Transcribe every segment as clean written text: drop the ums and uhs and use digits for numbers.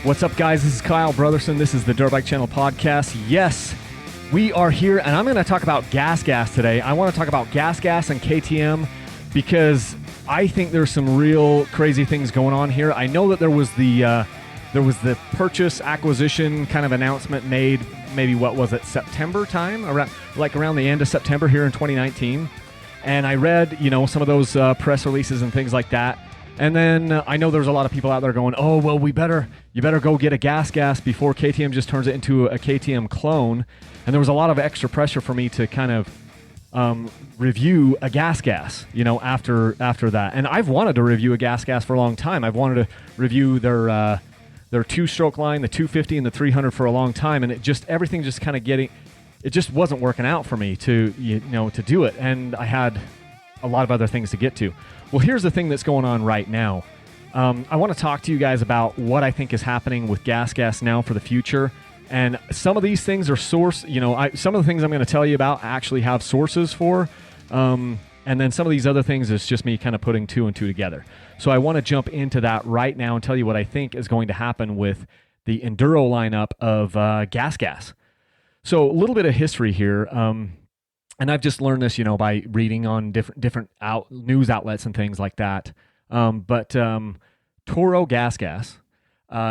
What's up, guys? This is Kyle Brotherson. This is the Dirt Bike Channel podcast. Yes, we are here, and I'm going to talk about GasGas today. I want to talk about GasGas and KTM because I think there's some real crazy things going on here. I know that there was the purchase acquisition kind of announcement made. Maybe what was it, September time, around the end of September here in 2019. And I read, some of those press releases and things like that. And then I know there's a lot of people out there going, oh, well, you better go get a GasGas before KTM just turns it into a KTM clone. And there was a lot of extra pressure for me to kind of review a GasGas, after that. And I've wanted to review a GasGas for a long time. I've wanted to review their two-stroke line, the 250 and the 300 for a long time. And everything just kind of it just wasn't working out for me to do it. And I had a lot of other things to get to. Well, here's the thing that's going on right now. I want to talk to you guys about what I think is happening with GasGas now for the future. And some of these things are some of the things I'm going to tell you about actually have sources for. And then some of these other things is just me kind of putting two and two together. So I want to jump into that right now and tell you what I think is going to happen with the Enduro lineup of GasGas. So a little bit of history here. And I've just learned this, by reading on different news outlets and things like that. But Toro GasGas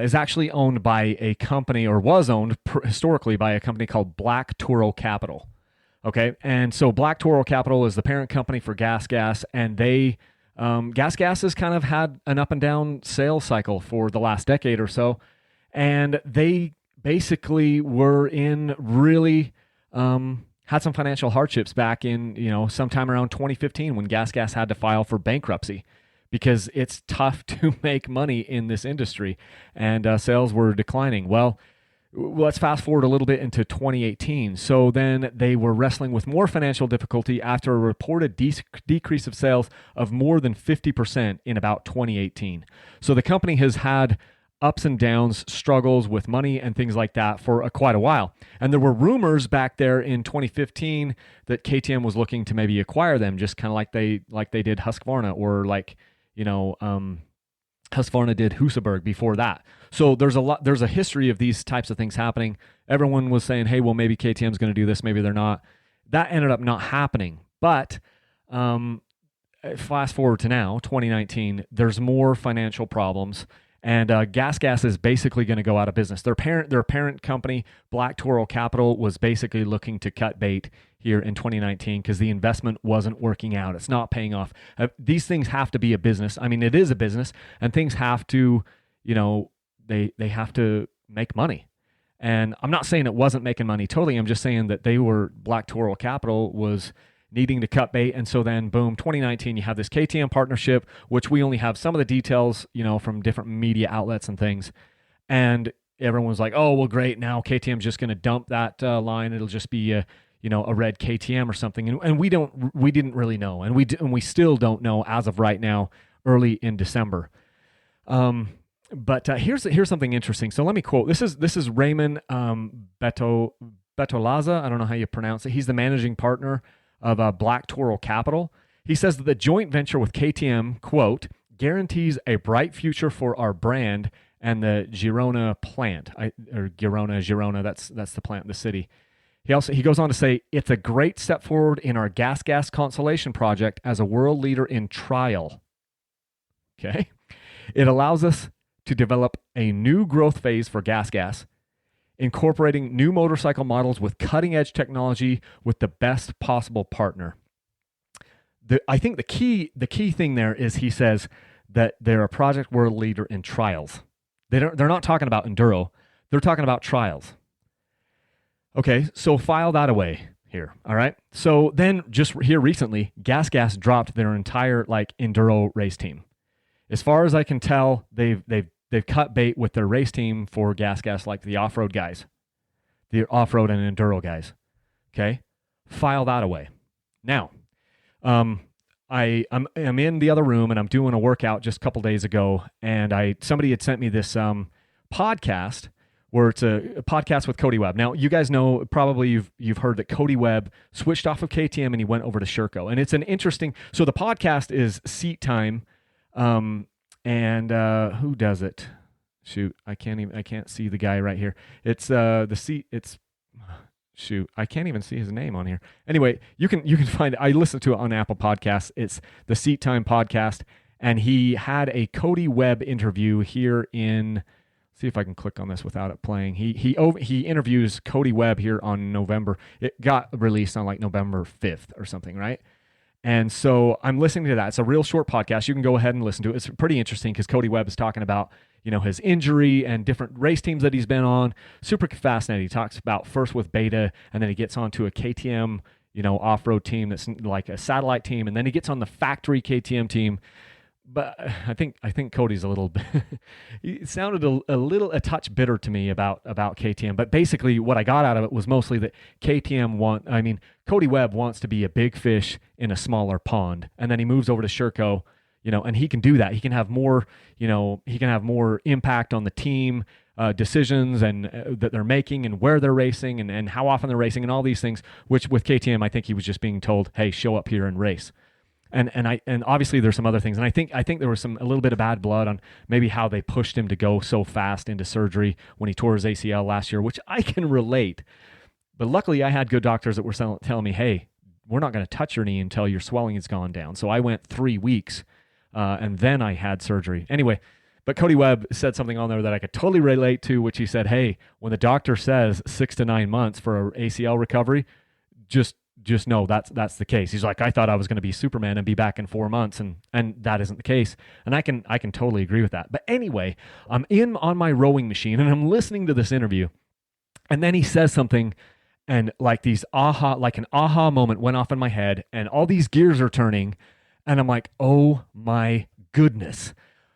is actually owned by a company, or was owned historically by a company called Black Toro Capital. Okay, and so Black Toro Capital is the parent company for GasGas, and GasGas has kind of had an up and down sales cycle for the last decade or so, and they basically were in really had some financial hardships back in, sometime around 2015 when GasGas had to file for bankruptcy because it's tough to make money in this industry, and sales were declining. Well, let's fast forward a little bit into 2018. So then they were wrestling with more financial difficulty after a reported decrease of sales of more than 50% in about 2018. So the company has had ups and downs, struggles with money and things like that for quite a while. And there were rumors back there in 2015 that KTM was looking to maybe acquire them, just kind of like they did Husqvarna, or Husqvarna did Husaberg before that. So there's a history of these types of things happening. Everyone was saying, hey, well, maybe KTM's going to do this, maybe they're not. That ended up not happening. But fast forward to now, 2019, there's more financial problems. And GasGas is basically going to go out of business. Their parent company, Black Toro Capital, was basically looking to cut bait here in 2019 because the investment wasn't working out. It's not paying off. These things have to be a business. I mean, it is a business, and things have to, they have to make money. And I'm not saying it wasn't making money totally. I'm just saying that Black Toro Capital was needing to cut bait. And so then, boom, 2019, you have this KTM partnership, which we only have some of the details, from different media outlets and things. And everyone was like, oh, well, great. Now KTM's just going to dump that line. It'll just be a red KTM or something. And we didn't really know. And we still don't know as of right now, early in December. But here's something interesting. So let me quote. This is Raymond Betolaza. I don't know how you pronounce it. He's the managing partner of Black Toro Capital. He says that the joint venture with KTM, quote, guarantees a bright future for our brand and the Girona plant, Girona, that's the plant, the city. He goes on to say, it's a great step forward in our GasGas Consolation project as a world leader in trial. Okay. It allows us to develop a new growth phase for GasGas, incorporating new motorcycle models with cutting-edge technology with the best possible partner. I think the key thing there is he says that they're a project world leader in trials. They're not talking about enduro. They're talking about trials. Okay, so file that away here. All right. So then, just here recently, GasGas dropped their entire enduro race team. As far as I can tell, they've cut bait with their race team for GasGas, like the off-road guys, the off-road and enduro guys. Okay, file that away. Now, I'm in the other room and I'm doing a workout just a couple days ago, and somebody had sent me this podcast where it's a podcast with Cody Webb. Now, you guys know, probably you've heard that Cody Webb switched off of KTM and he went over to Sherco, and it's an interesting. So the podcast is Seat Time. And who does it? shoot, I can't see the guy right here. It's shoot, I can't even see his name on here. Anyway, you can find it. I listened to it on Apple Podcasts. It's the Seat Time Podcast, and he had a Cody Webb interview here in. See if I can click on this without it playing. He interviews Cody Webb here on November. It got released on like November 5th or something, right? And so I'm listening to that. It's a real short podcast. You can go ahead and listen to it. It's pretty interesting because Cody Webb is talking about, his injury and different race teams that he's been on. Super fascinating. He talks about first with Beta, and then he gets onto a KTM, off-road team that's like a satellite team, and then he gets on the factory KTM team. But I think Cody's a little bit, he sounded a touch bitter to me about KTM. But basically what I got out of it was mostly that Cody Webb wants to be a big fish in a smaller pond. And then he moves over to Sherco, and he can do that. He can have more, he can have more impact on the team decisions and that they're making and where they're racing and how often they're racing and all these things, which with KTM, I think he was just being told, hey, show up here and race. And obviously there's some other things, and I think there was a little bit of bad blood on maybe how they pushed him to go so fast into surgery when he tore his ACL last year, which I can relate. But luckily, I had good doctors that were telling me, "Hey, we're not going to touch your knee until your swelling has gone down." So I went 3 weeks, and then I had surgery. Anyway, but Cody Webb said something on there that I could totally relate to, which he said, "Hey, when the doctor says 6 to 9 months for an ACL recovery, just know that's the case." He's like, I thought I was going to be Superman and be back in 4 months, and that isn't the case. And I can totally agree with that. But anyway, I'm on my rowing machine and I'm listening to this interview, and then he says something, and like an aha moment went off in my head, and all these gears are turning, and I'm like, oh my goodness.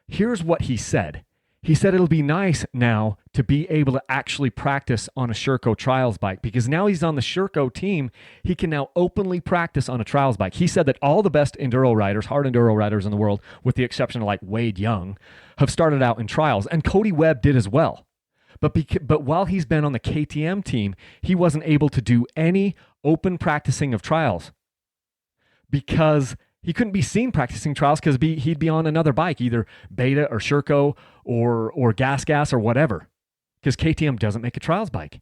Here's what he said. He said it'll be nice now to be able to actually practice on a Sherco trials bike, because now he's on the Sherco team. He can now openly practice on a trials bike. He said that all the best enduro riders, hard enduro riders in the world, with the exception of like Wade Young, have started out in trials, and Cody Webb did as well. But while he's been on the KTM team, he wasn't able to do any open practicing of trials because he couldn't be seen practicing trials because he'd be on another bike, either Beta or Sherco or GasGas or whatever, because KTM doesn't make a trials bike.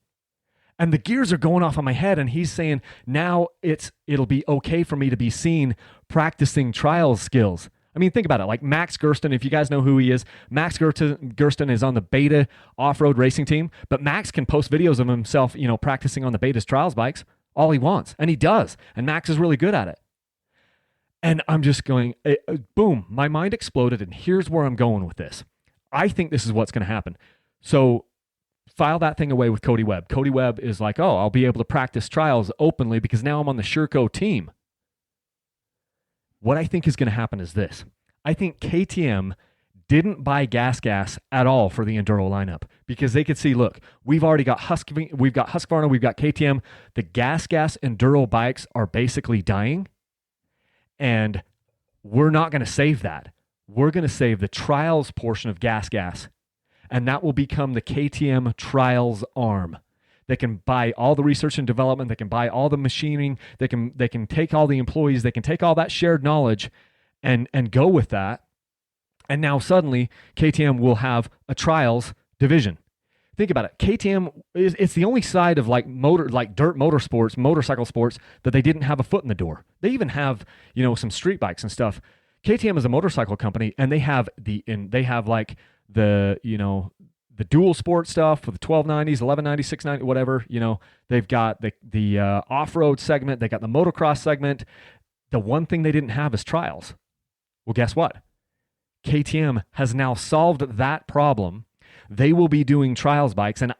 And the gears are going off on my head, and he's saying now it'll be okay for me to be seen practicing trials skills. I mean, think about it. Like Max Gersten, if you guys know who he is, Max Gersten is on the Beta off-road racing team, but Max can post videos of himself, practicing on the Beta's trials bikes all he wants, and he does. And Max is really good at it. And I'm just going, boom, my mind exploded, and here's where I'm going with this. I think this is what's going to happen. So file that thing away with Cody Webb. Cody Webb is like, oh, I'll be able to practice trials openly because now I'm on the Sherco team. What I think is going to happen is this. I think KTM didn't buy GasGas at all for the Enduro lineup because they could see, look, we've already got Husqvarna, we've got KTM. The GasGas Enduro bikes are basically dying, and we're not going to save that. We're going to save the trials portion of GasGas, and that will become the KTM trials arm. They can buy all the research and development. They can buy all the machining. They can take all the employees. They can take all that shared knowledge and go with that. And now suddenly KTM will have a trials division. Think about it. KTM it's the only side of like dirt motorsports, motorcycle sports that they didn't have a foot in the door. They even have, some street bikes and stuff. KTM is a motorcycle company, and they have the dual sport stuff for the 1290s, 1190s, 690, whatever. They've got the off-road segment. They got the motocross segment. The one thing they didn't have is trials. Well, guess what? KTM has now solved that problem. They will be doing trials bikes, and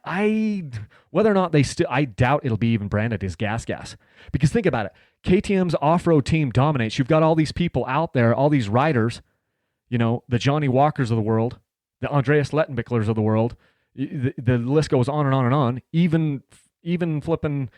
whether or not I doubt it'll be even branded as GasGas. Because think about it. KTM's off-road team dominates. You've got all these people out there, all these riders, the Johnny Walkers of the world, the Andreas Lettenbichlers of the world. The list goes on and on and on. Even flipping,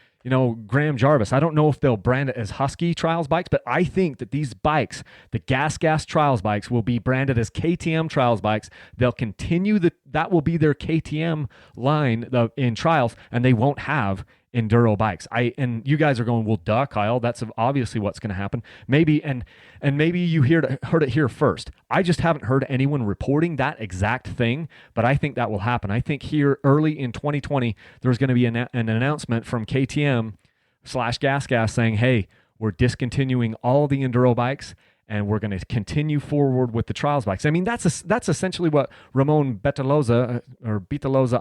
Graham Jarvis. I don't know if they'll brand it as Husky trials bikes, but I think that these bikes, the GasGas trials bikes, will be branded as KTM trials bikes. They'll continue that will be their KTM line in trials, and they won't have enduro bikes. And you guys are going, well, duh, Kyle, that's obviously what's going to happen. Maybe, and maybe you heard it here first. I just haven't heard anyone reporting that exact thing, but I think that will happen. I think here early in 2020, there's going to be an announcement from KTM / GasGas saying, hey, we're discontinuing all the enduro bikes and we're going to continue forward with the trials bikes. I mean, that's essentially what Ramon Betaloza,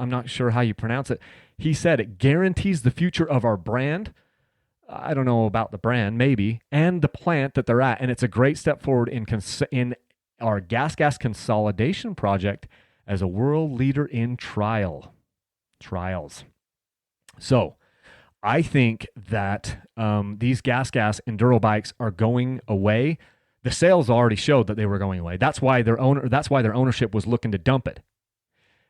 I'm not sure how you pronounce it, he said. It guarantees the future of our brand. I don't know about the brand, maybe, and the plant that they're at. And it's a great step forward in our GasGas consolidation project as a world leader in trials. So I think that these GasGas Enduro bikes are going away. The sales already showed that they were going away. That's why their ownership was looking to dump it.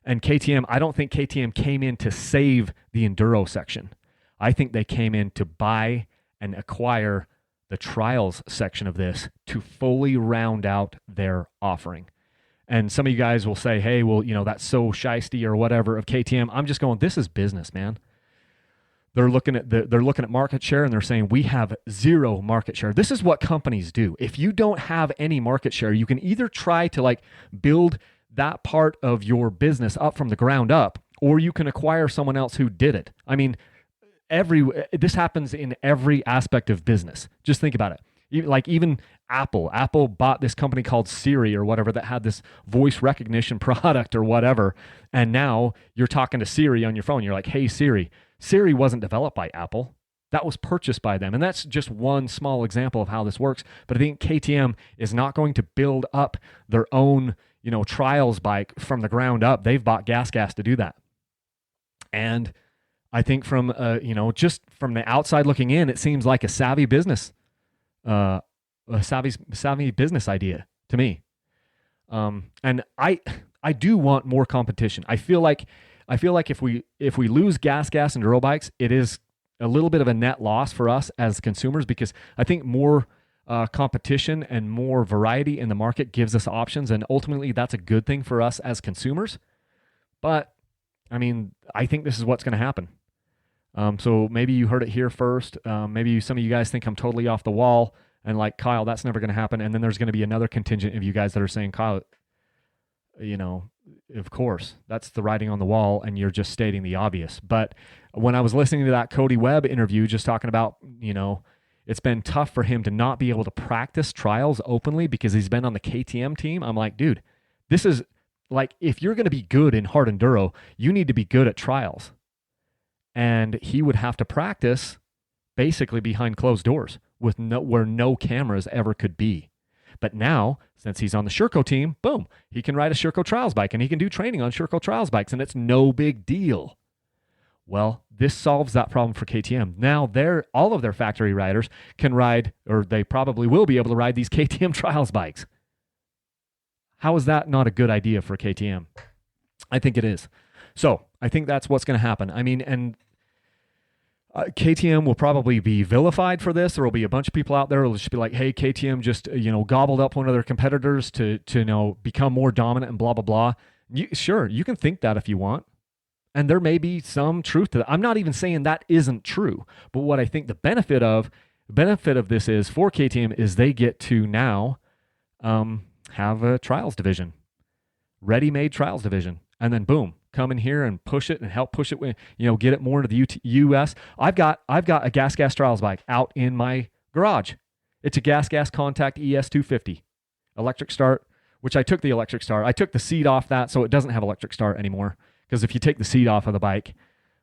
And KTM, I don't think KTM came in to save the enduro section. I think they came in to buy and acquire the trials section of this to fully round out their offering. And some of you guys will say, hey, well, that's so shisty or whatever of KTM. I'm just going, this is business, man. They're looking at market share and they're saying we have 0 market share. This is what companies do. If you don't have any market share, you can either try to build that part of your business up from the ground up, or you can acquire someone else who did it. I mean, this happens in every aspect of business. Just think about it. Even Apple. Apple bought this company called Siri or whatever that had this voice recognition product or whatever. And now you're talking to Siri on your phone. You're like, hey, Siri. Siri wasn't developed by Apple. That was purchased by them. And that's just one small example of how this works. But I think KTM is not going to build up their own, trials bike from the ground up. They've bought GasGas to do that. And I think from, just from the outside looking in, it seems like a savvy business, savvy business idea to me. And I do want more competition. I feel like if we lose GasGas Enduro bikes, it is a little bit of a net loss for us as consumers, because I think more competition and more variety in the market gives us options, and ultimately that's a good thing for us as consumers. But I mean, I think this is what's going to happen. So maybe you heard it here first. Maybe some of you guys think I'm totally off the wall and like, Kyle, that's never going to happen. And then there's going to be another contingent of you guys that are saying, Kyle, of course, that's the writing on the wall, and you're just stating the obvious. But when I was listening to that Cody Webb interview, just talking about, it's been tough for him to not be able to practice trials openly because he's been on the KTM team. I'm like, dude, this is like, if you're going to be good in hard enduro, you need to be good at trials. And he would have to practice basically behind closed doors where no cameras ever could be. But now, since he's on the Sherco team, boom, he can ride a Sherco trials bike and he can do training on Sherco trials bikes, and it's no big deal. Well, this solves that problem for KTM. Now all of their factory riders can ride, or they probably will be able to ride, these KTM trials bikes. How is that not a good idea for KTM? I think it is. So I think that's what's going to happen. I mean, and KTM will probably be vilified for this. There will be a bunch of people out there who will just be like, hey, KTM just, gobbled up one of their competitors to become more dominant and blah, blah, blah. Sure, you can think that if you want. And there may be some truth to that. I'm not even saying that isn't true. But what I think the benefit of this is for KTM is they get to now have a trials division, ready-made trials division. And then boom, come in here and push it and help push it, get it more into the US. I've got a GasGas trials bike out in my garage. It's a GasGas Contact ES250 electric start, which I took the electric start. I took the seat off that, so it doesn't have electric start anymore. Because if you take the seat off of the bike,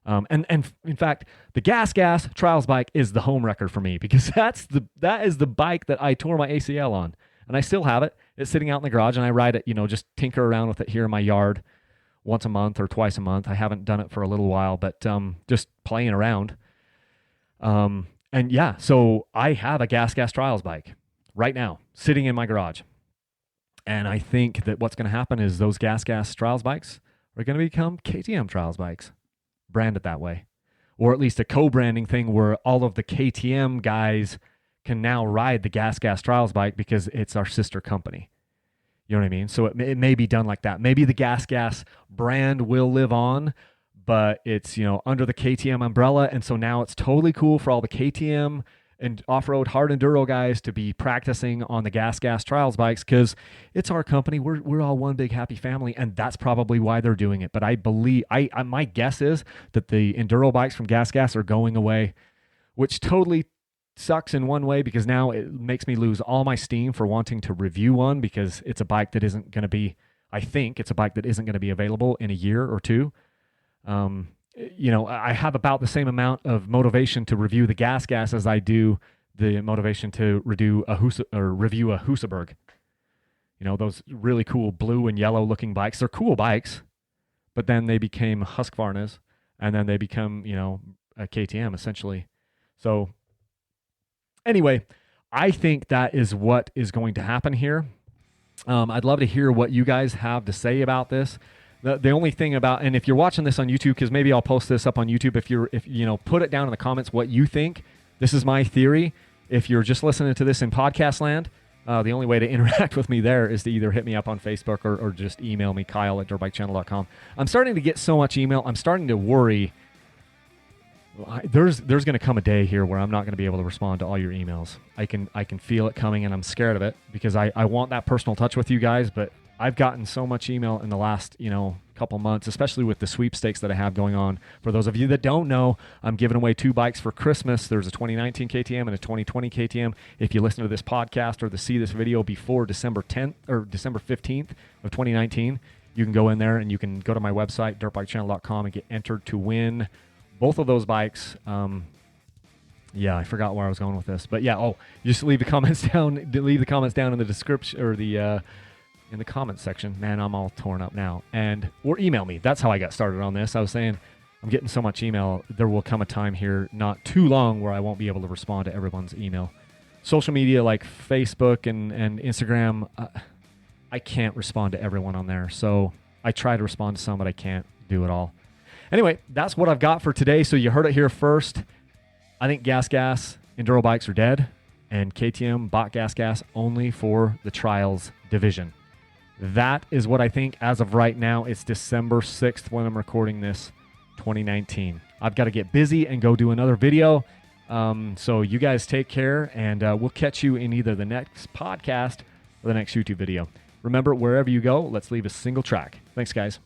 and in fact, the GasGas trials bike is the home record for me, because that is the bike that I tore my ACL on, and I still have it. It's sitting out in the garage, and I ride it, just tinker around with it here in my yard once a month or twice a month. I haven't done it for a little while, but just playing around. And yeah, so I have a GasGas trials bike right now sitting in my garage. And I think that what's going to happen is those GasGas trials bikes are going to become KTM trials bikes, branded that way. Or at least a co-branding thing where all of the KTM guys can now ride the GasGas trials bike because it's our sister company. You know what I mean? So it may be done like that. Maybe the GasGas brand will live on, but it's, under the KTM umbrella. And so now it's totally cool for all the KTM and off-road hard enduro guys to be practicing on the GasGas Trials bikes, because it's our company. We're all one big happy family, and that's probably why they're doing it. But I believe, my guess is that the enduro bikes from GasGas are going away, which totally sucks in one way, because now it makes me lose all my steam for wanting to review one, because it's a bike that isn't going to be, I think it's a bike that isn't going to be available in a year or two. I have about the same amount of motivation to review the GasGas as I do the motivation to review a Husaberg. Those really cool blue and yellow looking bikes. They're cool bikes, but then they became Husqvarnas, and then they become, a KTM essentially. So anyway, I think that is what is going to happen here. I'd love to hear what you guys have to say about this. The only thing about, and if you're watching this on YouTube, because maybe I'll post this up on YouTube, if put it down in the comments what you think. This is my theory. If you're just listening to this in podcast land, the only way to interact with me there is to either hit me up on Facebook or just email me, Kyle@dirtbikechannel.com. I'm starting to get so much email. I'm starting to worry. There's going to come a day here where I'm not going to be able to respond to all your emails. I can feel it coming, and I'm scared of it, because I want that personal touch with you guys, but I've gotten so much email in the last, couple months, especially with the sweepstakes that I have going on. For those of you that don't know, I'm giving away 2 bikes for Christmas. There's a 2019 KTM and a 2020 KTM. If you listen to this podcast or see this video before December 10th or December 15th of 2019, you can go in there and you can go to my website, dirtbikechannel.com, and get entered to win both of those bikes. Yeah, I forgot where I was going with this, but yeah. Just leave the comments down. Leave the comments down in the description or in the comments section. Man, I'm all torn up now. Or email me. That's how I got started on this. I was saying I'm getting so much email. There will come a time here, not too long, where I won't be able to respond to everyone's email. Social media like Facebook and Instagram, I can't respond to everyone on there. So I try to respond to some, but I can't do it all. Anyway, that's what I've got for today. So you heard it here first. I think GasGas enduro bikes are dead, and KTM bought GasGas only for the trials division. That is what I think as of right now. It's December 6th when I'm recording this, 2019. I've got to get busy and go do another video. So you guys take care, and we'll catch you in either the next podcast or the next YouTube video. Remember, wherever you go, let's leave a single track. Thanks, guys.